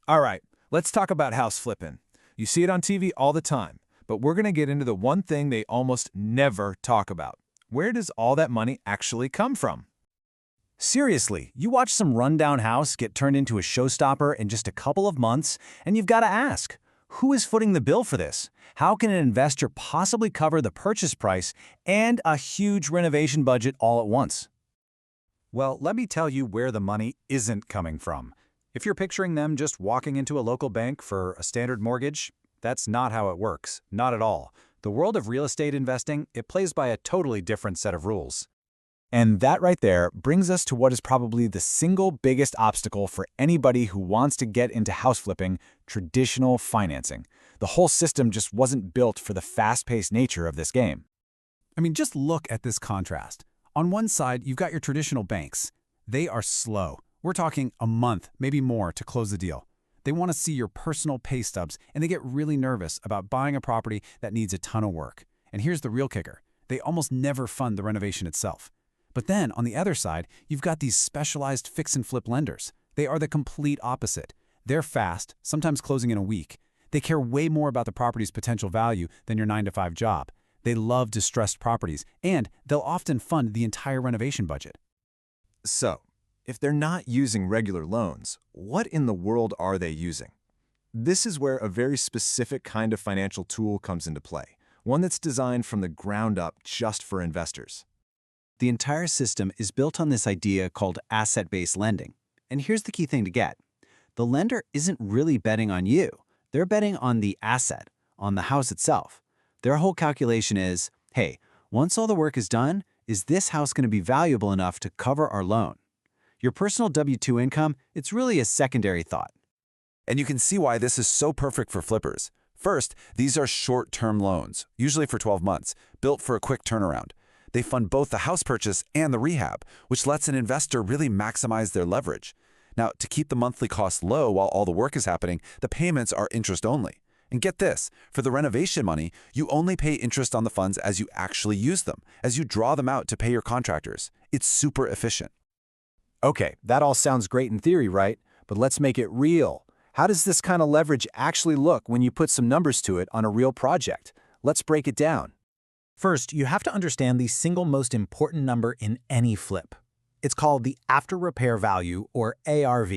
All right, let's talk about house flipping. You see it on TV all the time, but we're going to get into the one thing they almost never talk about. Where does all that money actually come from? Seriously, you watch some rundown house get turned into a showstopper in just a couple of months, and you've got to ask, who is footing the bill for this? How can an investor possibly cover the purchase price and a huge renovation budget all at once? Well, let me tell you where the money isn't coming from. If you're picturing them just walking into a local bank for a standard mortgage, that's not how it works, not at all. The world of real estate investing, it plays by a totally different set of rules. And that right there brings us to what is probably the single biggest obstacle for anybody who wants to get into house flipping: traditional financing. The whole system just wasn't built for the fast-paced nature of this game. I mean, just look at this contrast. On one side, you've got your traditional banks. They are slow. We're talking a month, maybe more, to close the deal. They want to see your personal pay stubs, and they get really nervous about buying a property that needs a ton of work. And here's the real kicker. They almost never fund the renovation itself. But then, on the other side, you've got these specialized fix-and-flip lenders. They are the complete opposite. They're fast, sometimes closing in a week. They care way more about the property's potential value than your 9-to-5 job. They love distressed properties, and they'll often fund the entire renovation budget. So, if they're not using regular loans, what in the world are they using? This is where a very specific kind of financial tool comes into play, one that's designed from the ground up just for investors. The entire system is built on this idea called asset-based lending. And here's the key thing to get. The lender isn't really betting on you. They're betting on the asset, on the house itself. Their whole calculation is, hey, once all the work is done, is this house going to be valuable enough to cover our loan? Your personal W-2 income, it's really a secondary thought. And you can see why this is so perfect for flippers. First, these are short-term loans, usually for 12 months, built for a quick turnaround. They fund both the house purchase and the rehab, which lets an investor really maximize their leverage. Now, to keep the monthly costs low while all the work is happening, the payments are interest only. And get this, for the renovation money, you only pay interest on the funds as you actually use them, as you draw them out to pay your contractors. It's super efficient. Okay, that all sounds great in theory, right? But let's make it real. How does this kind of leverage actually look when you put some numbers to it on a real project? Let's break it down. First, you have to understand the single most important number in any flip. It's called the after repair value, or ARV.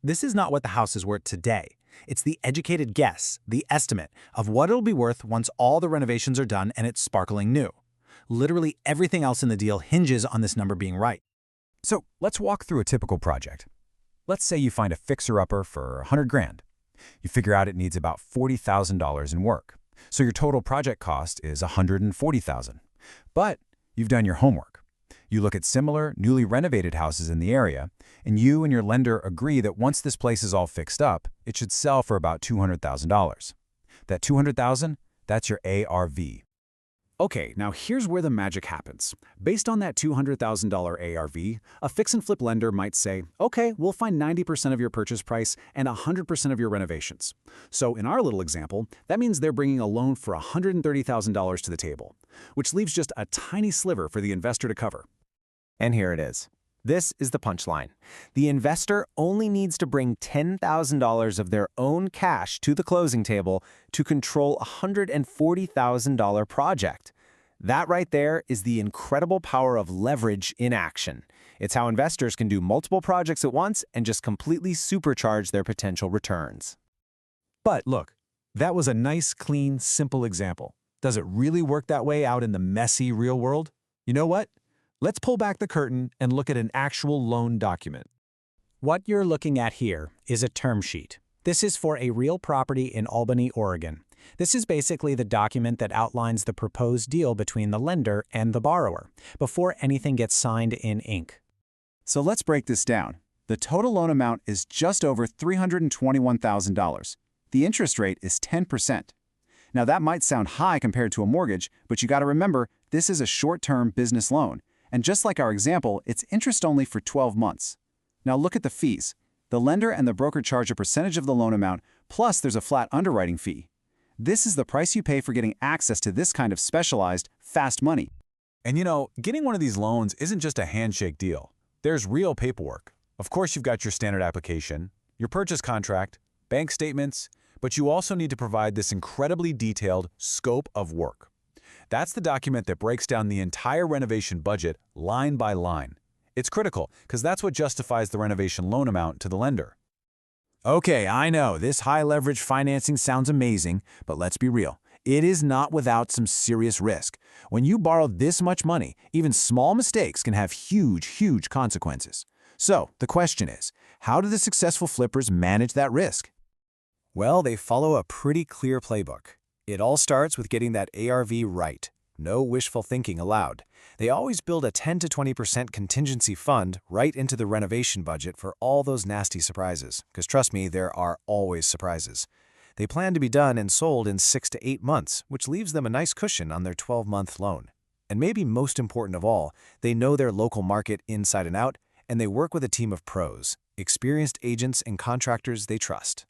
This is not what the house is worth today. It's the educated guess, the estimate, of what it'll be worth once all the renovations are done and it's sparkling new. Literally everything else in the deal hinges on this number being right. So let's walk through a typical project. Let's say you find a fixer-upper for $100 grand. You figure out it needs about $40,000 in work. So your total project cost is $140,000. But you've done your homework. You look at similar, newly renovated houses in the area, and you and your lender agree that once this place is all fixed up, it should sell for about $200,000. That $200,000, that's your ARV. Okay, now here's where the magic happens. Based on that $200,000 ARV, a fix-and-flip lender might say, okay, we'll find 90% of your purchase price and 100% of your renovations. So in our little example, that means they're bringing a loan for $130,000 to the table, which leaves just a tiny sliver for the investor to cover. And here it is. This is the punchline. The investor only needs to bring $10,000 of their own cash to the closing table to control a $140,000 project. That right there is the incredible power of leverage in action. It's how investors can do multiple projects at once and just completely supercharge their potential returns. But look, that was a nice, clean, simple example. Does it really work that way out in the messy real world? You know what? Let's pull back the curtain and look at an actual loan document. What you're looking at here is a term sheet. This is for a real property in Albany, Oregon. This is basically the document that outlines the proposed deal between the lender and the borrower before anything gets signed in ink. So let's break this down. The total loan amount is just over $321,000. The interest rate is 10%. Now that might sound high compared to a mortgage, but you got to remember, this is a short-term business loan. And just like our example, it's interest only for 12 months. Now look at the fees. The lender and the broker charge a percentage of the loan amount, plus there's a flat underwriting fee. This is the price you pay for getting access to this kind of specialized, fast money. And you know, getting one of these loans isn't just a handshake deal. There's real paperwork. Of course, you've got your standard application, your purchase contract, bank statements, but you also need to provide this incredibly detailed scope of work. That's the document that breaks down the entire renovation budget line by line. It's critical because that's what justifies the renovation loan amount to the lender. Okay, I know, this high-leverage financing sounds amazing, but let's be real. It is not without some serious risk. When you borrow this much money, even small mistakes can have huge consequences. So, the question is, how do the successful flippers manage that risk? Well, they follow a pretty clear playbook. It all starts with getting that ARV right. No wishful thinking allowed. They always build a 10 to 20% contingency fund right into the renovation budget for all those nasty surprises. Because trust me, there are always surprises. They plan to be done and sold in 6 to 8 months, which leaves them a nice cushion on their 12-month loan. And maybe most important of all, they know their local market inside and out, and they work with a team of pros, experienced agents and contractors they trust.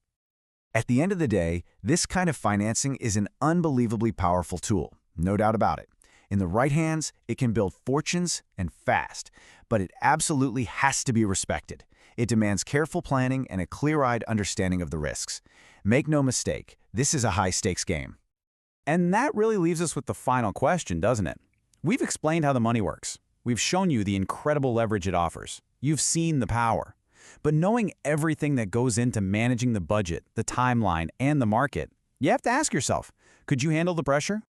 At the end of the day, this kind of financing is an unbelievably powerful tool, no doubt about it. In the right hands, it can build fortunes and fast, but it absolutely has to be respected. It demands careful planning and a clear-eyed understanding of the risks. Make no mistake, this is a high-stakes game. And that really leaves us with the final question, doesn't it? We've explained how the money works. We've shown you the incredible leverage it offers. You've seen the power. But knowing everything that goes into managing the budget, the timeline, and the market, you have to ask yourself, could you handle the pressure?